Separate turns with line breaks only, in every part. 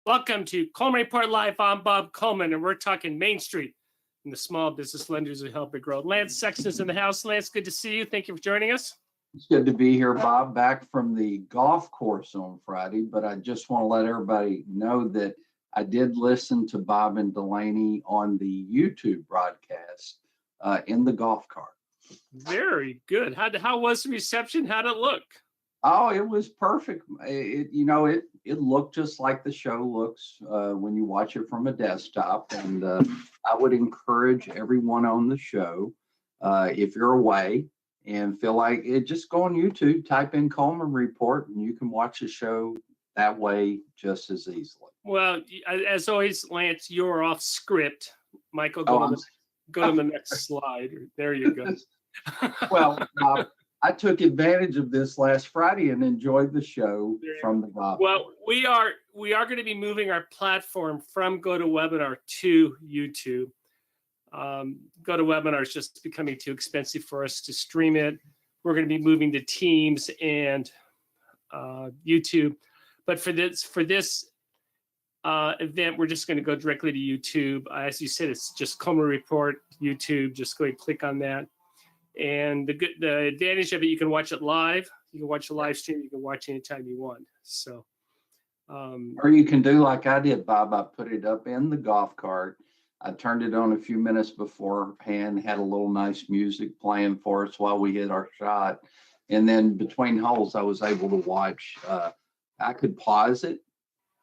Welcome to Coleman Report Live. I'm Bob Coleman, and we're talking Main Street and the small business lenders who help it grow. Lance Sexton's in the house. Lance, good to see you. Thank you for joining us.
It's good to be here, Bob, back from the golf course on Friday, but I just want to let everybody know that I did listen to Bob and Delaney on the YouTube broadcast in the golf cart.
Very good. How was the reception? How'd it look?
Oh, it was perfect. It looked just like the show looks when you watch it from a desktop. And I would encourage everyone on the show, if you're away and feel like it, just go on YouTube, type in Coleman Report, and you can watch the show that way just as easily.
Well, as always, Lance, you're off script. Michael,
Oh,
go to the next slide. There you go.
Well, I took advantage of this last Friday and enjoyed the show from the golf.
Well, we are going to be moving our platform from GoToWebinar to YouTube. GoToWebinar is just becoming too expensive for us to stream it. We're going to be moving to Teams and YouTube. But for this event, we're just going to go directly to YouTube. As you said, it's just Coleman Report YouTube. Just go and click on that. And the advantage of it, you can watch it live. You can watch the live stream. You can watch anytime you want. So,
or you can do like I did, Bob. I put it up in the golf cart. I turned it on a few minutes beforehand, had a little nice music playing for us while we hit our shot. And then between holes, I was able to watch. I could pause it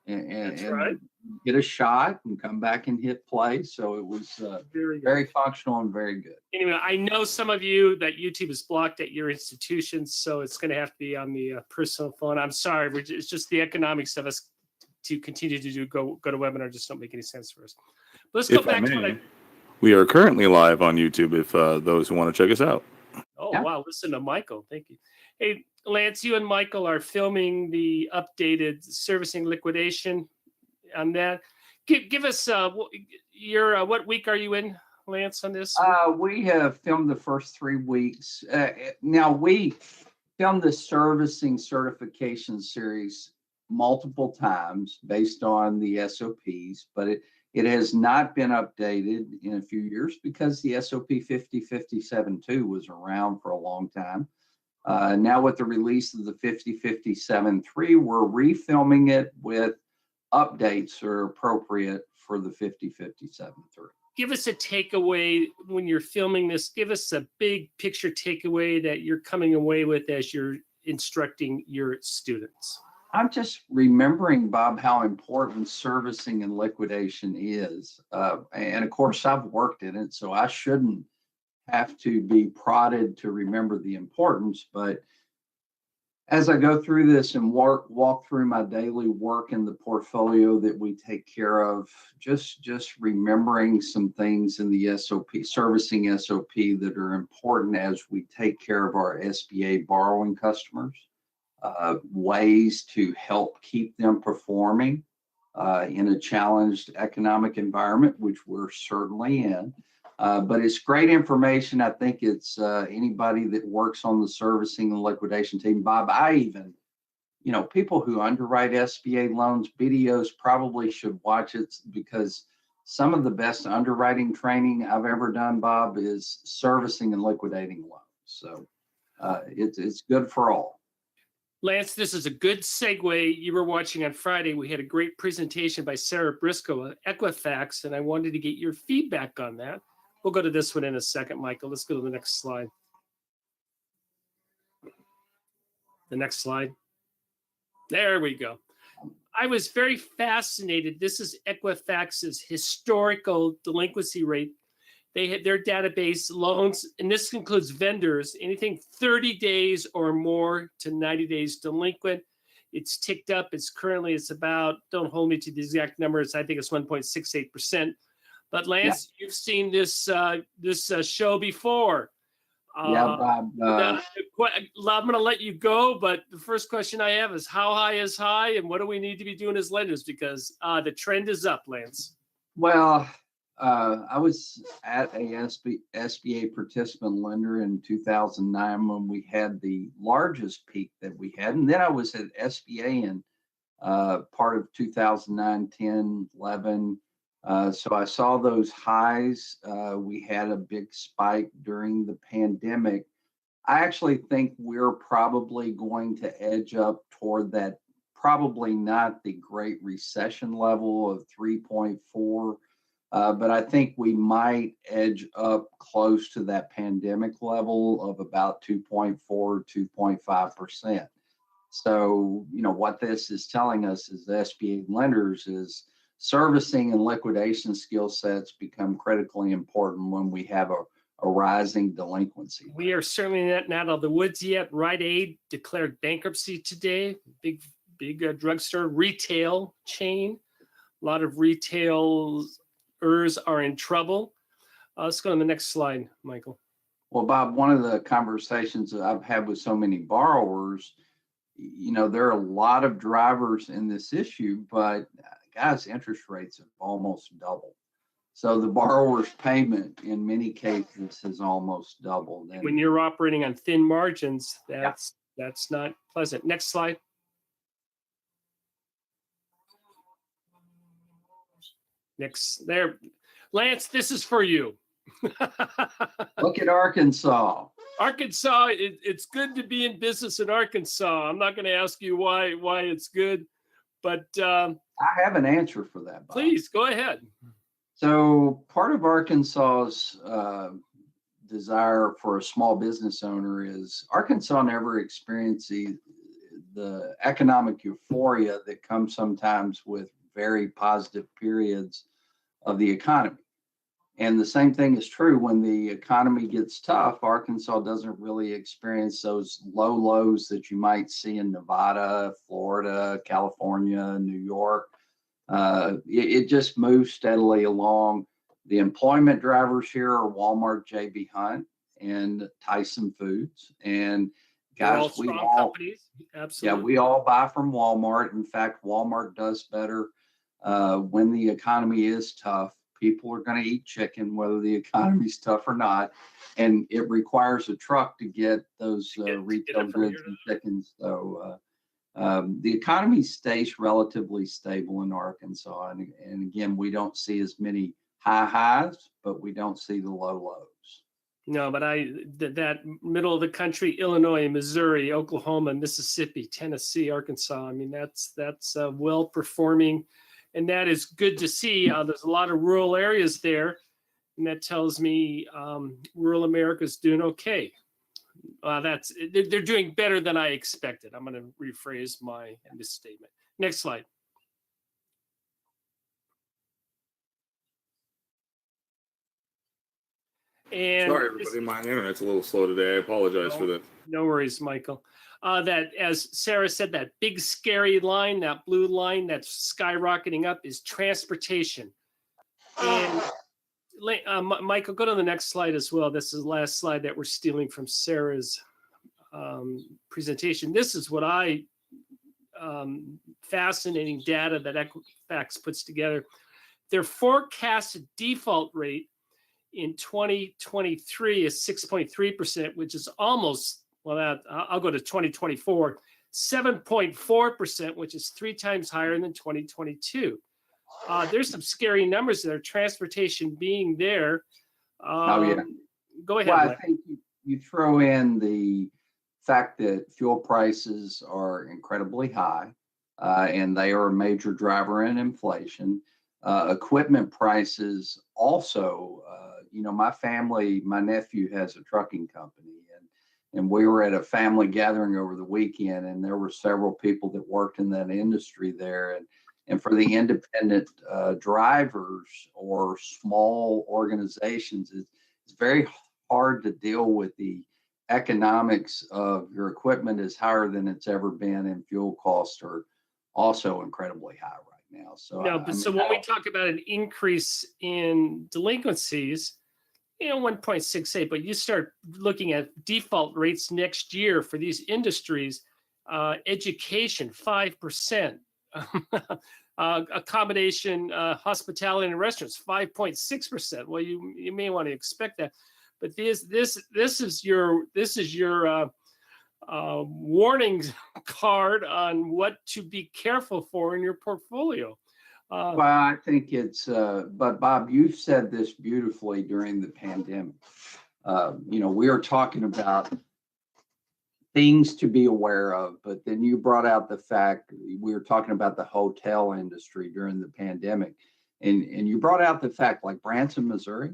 and get a shot and come back and hit play. So it was very functional and very good.
Anyway, I know some of you that YouTube is blocked at your institutions, so it's going to have to be on the personal phone. I'm sorry, it's just the economics of us to continue to go to webinar just don't make any sense for us. But let's go back to
we are currently live on YouTube if those who want to check us out.
Oh, yeah. Wow. Listen to Michael. Thank you. Hey, Lance, you and Michael are filming the updated servicing liquidation on that. Give us your what week are you in, Lance, on this?
We have filmed the first 3 weeks. Now, we filmed the servicing certification series multiple times based on the SOPs, but it has not been updated in a few years because the SOP 5057.2 was around for a long time. Now with the release of the 5057.3, we're refilming it with updates that are appropriate for the 5057.3.
Give us a takeaway when you're filming this. Give us a big picture takeaway that you're coming away with as you're instructing your students.
I'm just remembering, Bob, how important servicing and liquidation is. And of course, I've worked in it, so I shouldn't have to be prodded to remember the importance. But as I go through this and walk through my daily work in the portfolio that we take care of, just remembering some things in the SOP, servicing SOP that are important as we take care of our SBA borrowing customers. Ways to help keep them performing in a challenged economic environment, which we're certainly in. But it's great information. I think it's anybody that works on the servicing and liquidation team. Bob, I even, people who underwrite SBA loans, videos probably should watch it because some of the best underwriting training I've ever done, Bob, is servicing and liquidating loans. So it's good for all.
Lance, this is a good segue. You were watching on Friday. We had a great presentation by Sarah Briscoe of Equifax, and I wanted to get your feedback on that. We'll go to this one in a second, Michael. Let's go to the next slide. The next slide. There we go. I was very fascinated. This is Equifax's historical delinquency rate. They had their database loans, and this includes vendors, anything 30 days or more to 90 days delinquent. It's ticked up. It's about, don't hold me to the exact numbers. I think it's 1.68%. But Lance, You've seen this show before.
Bob.
I'm going to let you go, but the first question I have is how high is high, and what do we need to be doing as lenders? Because the trend is up, Lance.
Well, I was at a SBA participant lender in 2009 when we had the largest peak that we had. And then I was at SBA in part of 2009, 10, 11. So I saw those highs. We had a big spike during the pandemic. I actually think we're probably going to edge up toward that, probably not the Great Recession level of 3.4, but I think we might edge up close to that pandemic level of about 2.4, 2.5%. So, what this is telling us is the SBA lenders is servicing and liquidation skill sets become critically important when we have a rising delinquency.
We are certainly not out of the woods yet. Rite Aid declared bankruptcy today. Big drugstore retail chain. A lot of retailers are in trouble. Let's go to the next slide, Michael.
Well, Bob, one of the conversations that I've had with so many borrowers, there are a lot of drivers in this issue, but guys, interest rates have almost doubled. So the borrower's payment in many cases has almost doubled. And
when you're operating on thin margins, that's not pleasant. Next slide. Next there. Lance, this is for you.
Look at Arkansas.
Arkansas, it's good to be in business in Arkansas. I'm not going to ask you why it's good, but
I have an answer for that, Bob.
Please go ahead.
So part of Arkansas's desire for a small business owner is Arkansas never experienced the economic euphoria that comes sometimes with very positive periods of the economy. And the same thing is true when the economy gets tough. Arkansas doesn't really experience those low lows that you might see in Nevada, Florida, California, New York. It just moves steadily along. The employment drivers here are Walmart, J.B. Hunt, and Tyson Foods. And guys, we all
companies. Absolutely.
Yeah, we all buy from Walmart. In fact, Walmart does better when the economy is tough. People are going to eat chicken, whether the economy's tough or not. And it requires a truck to get those retail goods and chickens. So the economy stays relatively stable in Arkansas. And again, we don't see as many high highs, but we don't see the low lows.
No, but that middle of the country, Illinois, Missouri, Oklahoma, Mississippi, Tennessee, Arkansas. I mean, that's well performing. And that is good to see. There's a lot of rural areas there, and that tells me rural America's doing okay. They're doing better than I expected. I'm going to rephrase my misstatement. Next slide. And
sorry, everybody. My internet's a little slow today. I apologize for that.
No worries, Michael. That, as Sarah said, that big scary line, that blue line that's skyrocketing up is transportation. And Michael, go to the next slide as well. This is the last slide that we're stealing from Sarah's presentation. This is what fascinating data that Equifax puts together. Their forecasted default rate in 2023 is 6.3%, which is almost, well, I'll go to 2024, 7.4%, which is 3 times higher than 2022. There's some scary numbers there, transportation being there.
Oh, yeah.
Go ahead.
Well, I think you throw in the fact that fuel prices are incredibly high, and they are a major driver in inflation. Equipment prices also, my nephew has a trucking company, and we were at a family gathering over the weekend, and there were several people that worked in that industry there. And for the independent drivers or small organizations, it's very hard to deal with the economics of your equipment is higher than it's ever been, and fuel costs are also incredibly high right now. So
so when we talk about an increase in delinquencies, 1.68, but you start looking at default rates next year for these industries, education 5%, accommodation, hospitality and restaurants 5.6%. Well, you may want to expect that, but this is your warning card on what to be careful for in your portfolio.
Well, I think it's, but Bob, you've said this beautifully during the pandemic. We are talking about things to be aware of, but then you brought out the fact we were talking about the hotel industry during the pandemic, and you brought out the fact like Branson, Missouri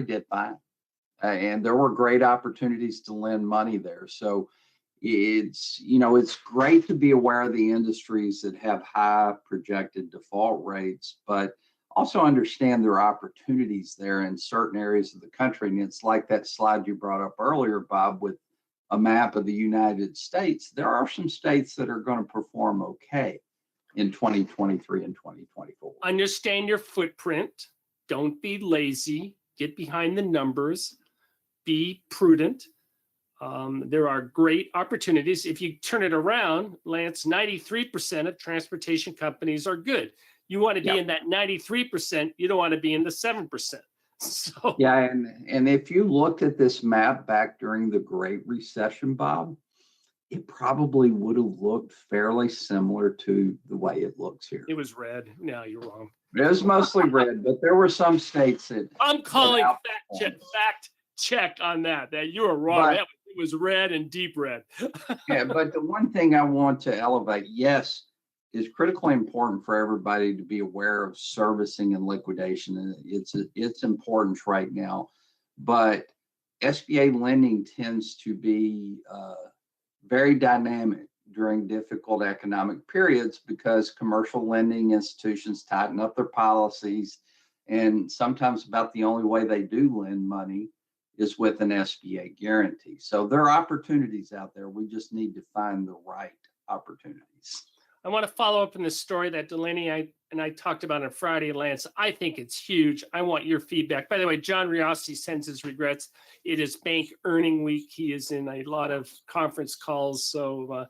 did fine, and there were great opportunities to lend money there. So it's great to be aware of the industries that have high projected default rates, but also understand there are opportunities there in certain areas of the country. And it's like that slide you brought up earlier, Bob, with a map of the United States. There are some states that are going to perform okay in 2023 and 2024.
Understand your footprint. Don't be lazy. Get behind the numbers. Be prudent. There are great opportunities. If you turn it around, Lance, 93% of transportation companies are good. You want to be in that 93%. You don't want to be in the 7%. So
yeah, and if you looked at this map back during the Great Recession, Bob, it probably would have looked fairly similar to the way it looks here.
It was red. No, you're wrong.
It was mostly red, but there were some states that
I'm calling fact check on that. That you were wrong. It was red and deep red.
Yeah, but the one thing I want to elevate, yes, is critically important for everybody to be aware of servicing and liquidation, and it's important right now. But SBA lending tends to be very dynamic during difficult economic periods because commercial lending institutions tighten up their policies, and sometimes about the only way they do lend money is with an SBA guarantee. So there are opportunities out there. We just need to find the right opportunities.
I want to follow up on the story that Delaney and I talked about on Friday, Lance. I think it's huge. I want your feedback. By the way, John Riossi sends his regrets. It is bank earning week. He is in a lot of conference calls, so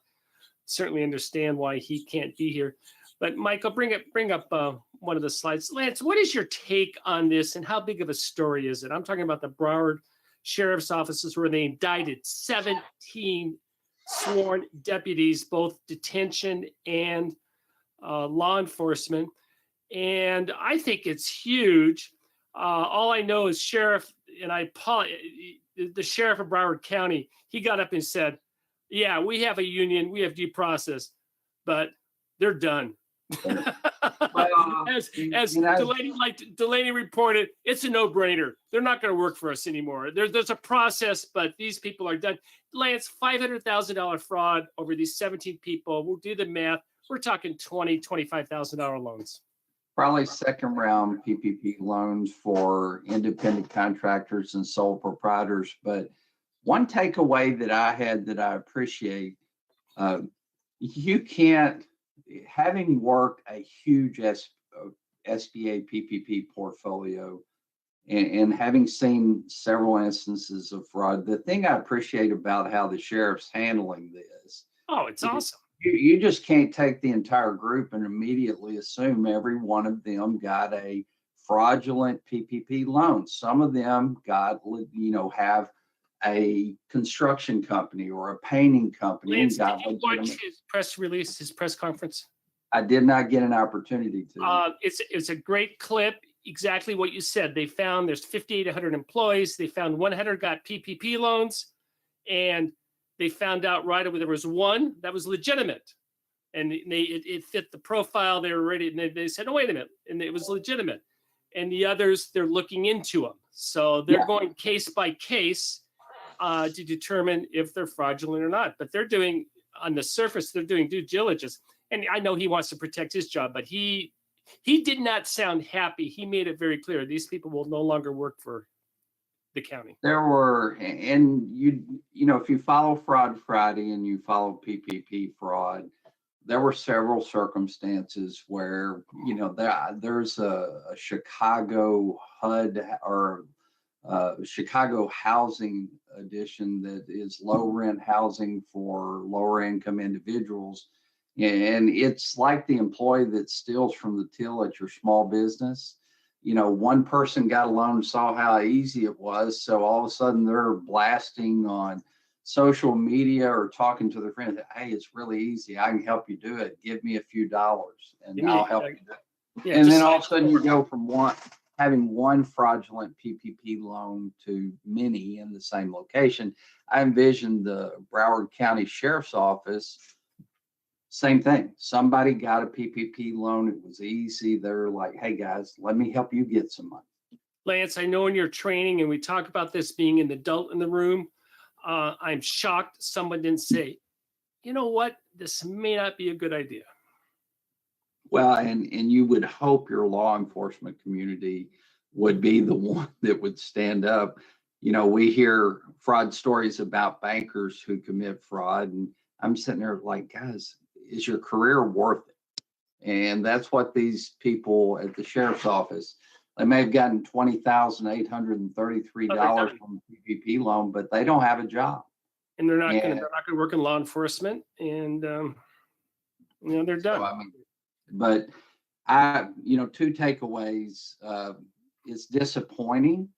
certainly understand why he can't be here. But Michael, bring up one of the slides. Lance, what is your take on this, and how big of a story is it? I'm talking about the Broward Sheriff's offices where they indicted 17 sworn deputies, both detention and law enforcement. And I think it's huge. All I know is the sheriff of Broward County, he got up and said, yeah, we have a union, we have due process, but they're done. As Delaney reported, it's a no-brainer. They're not going to work for us anymore. There's a process, but these people are done. Lance, $500,000 fraud over these 17 people. We'll do the math. We're talking $20,000, $25,000 loans.
Probably second round PPP loans for independent contractors and sole proprietors. But one takeaway that I had that I appreciate, you can't, having worked a huge SBA PPP portfolio and having seen several instances of fraud, the thing I appreciate about how the sheriff's handling this.
Oh, it's awesome.
You just can't take the entire group and immediately assume every one of them got a fraudulent PPP loan. Some of them have a construction company or a painting company.
Lance, did you watch his press release, his press conference?
I did not get an opportunity to.
It's a great clip. Exactly what you said. They found there's 5,800 employees. They found 100 got PPP loans, and they found out right away there was one that was legitimate, and it fit the profile. They were ready, and they said, "Oh, wait a minute," and it was legitimate. And the others, they're looking into them, so they're going case by case to determine if they're fraudulent or not. But they're doing, on the surface, they're doing due diligence. And I know he wants to protect his job, but he did not sound happy. He made it very clear these people will no longer work for the county.
There were, and if you follow Fraud Friday and you follow PPP fraud, there were several circumstances where there's a Chicago HUD or Chicago housing edition that is low rent housing for lower income individuals. And it's like the employee that steals from the till at your small business. One person got a loan, saw how easy it was. So all of a sudden they're blasting on social media or talking to their friends. Hey, it's really easy. I can help you do it. Give me a few dollars and I'll help you do it.
Yeah,
And
just
then all
like-
of a sudden you go from having one fraudulent PPP loan to many in the same location. I envision the Broward County Sheriff's Office, same thing. Somebody got a PPP loan. It was easy. They're like, hey guys, let me help you get some money.
Lance, I know in your training, and we talk about this being an adult in the room, I'm shocked someone didn't say, you know what, this may not be a good idea.
Well, and you would hope your law enforcement community would be the one that would stand up. You know, we hear fraud stories about bankers who commit fraud, and I'm sitting there like, guys, is your career worth it? And that's what these people at the sheriff's office, they may have gotten $20,833 from the PPP loan, but they don't have a job.
And they're not
Yeah.
going to work in law enforcement, and they're done.
So, I mean, but two takeaways. It's disappointing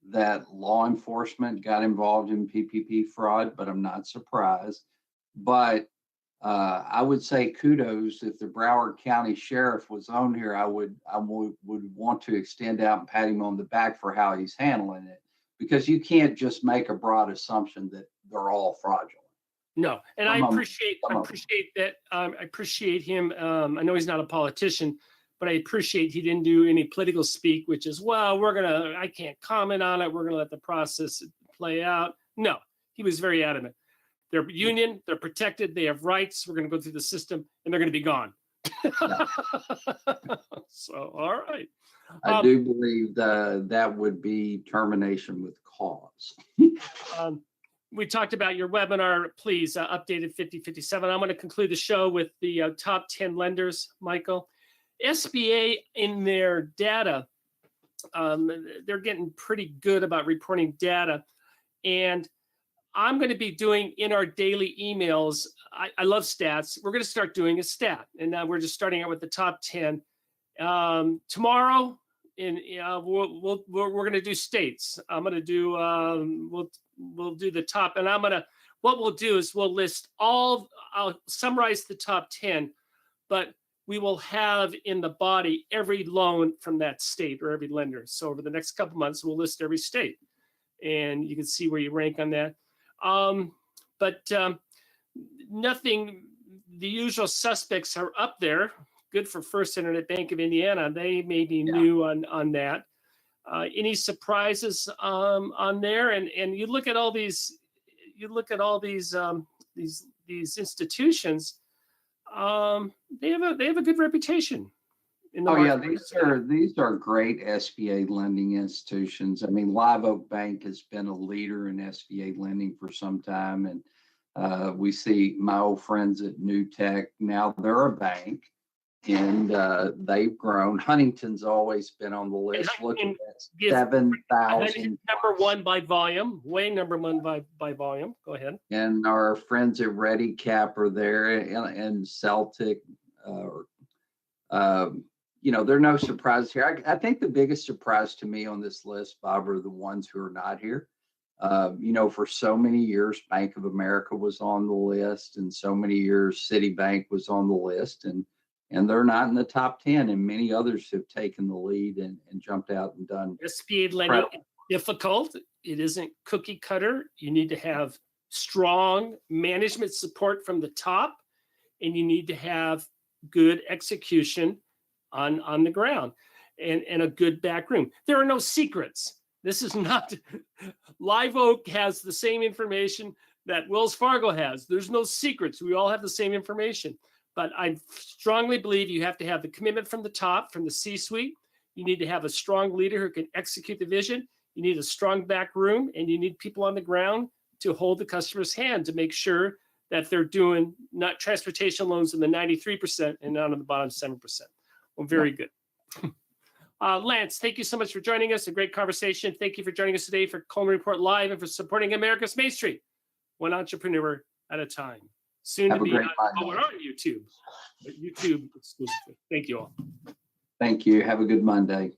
that law enforcement got involved in PPP fraud, but I'm not surprised. But I would say kudos if the Broward County Sheriff was on here. I would want to extend out and pat him on the back for how he's handling it, because you can't just make a broad assumption that they're all fraudulent.
No, and I
Some of 'em-
appreciate
some of 'em.
that. I appreciate him. I know he's not a politician, but I appreciate he didn't do any political speak, which is, well, I can't comment on it. We're gonna let the process play out. No, he was very adamant. They're union, they're protected, they have rights. We're gonna go through the system, and they're gonna be gone. So, all right.
I do believe that would be termination with cause.
We talked about your webinar. Please update at 5057. I'm going to conclude the show with the top 10 lenders, Michael. SBA in their data, they're getting pretty good about reporting data. And I'm going to be doing in our daily emails. I love stats. We're going to start doing a stat. And now we're just starting out with the top 10. Tomorrow, we're going to do states. I'm going to do, we'll do the top, and what we'll do is we'll list I'll summarize the top 10, but we will have in the body every loan from that state or every lender. So over the next couple months, we'll list every state, and you can see where you rank on that. Nothing, the usual suspects are up there. Good for First Internet Bank of Indiana. They may be new on that. Any surprises on there? And you look at all these, these institutions. They have a good reputation in the market.
These are great SBA lending institutions. I mean, Live Oak Bank has been a leader in SBA lending for some time, and we see my old friends at New Tech. Now they're a bank, and they've grown. Huntington's always been on the list. Look at that, 7,000.
Number one by volume, way number one by volume. Go ahead.
And our friends at Ready Cap are there, and Celtic. They're no surprise here. I think the biggest surprise to me on this list, Bob, are the ones who are not here. For so many years, Bank of America was on the list, and so many years, Citibank was on the list, and they're not in the top 10, and many others have taken the lead and jumped out and done.
SBA lending is difficult. It isn't cookie cutter. You need to have strong management support from the top, and you need to have good execution on the ground and a good back room. There are no secrets. This is not, Live Oak has the same information that Wells Fargo has. There's no secrets. We all have the same information. But I strongly believe you have to have the commitment from the top, from the C-suite. You need to have a strong leader who can execute the vision. You need a strong back room, and you need people on the ground to hold the customer's hand to make sure that they're doing not transportation loans in the 93% and not on the bottom 7%. Well, very good. Lance, thank you so much for joining us. A great conversation. Thank you for joining us today for Coleman Report Live and for supporting America's Main Street, one entrepreneur at a time. Soon to be on YouTube, but YouTube exclusively. Thank you all.
Thank you. Have a good Monday.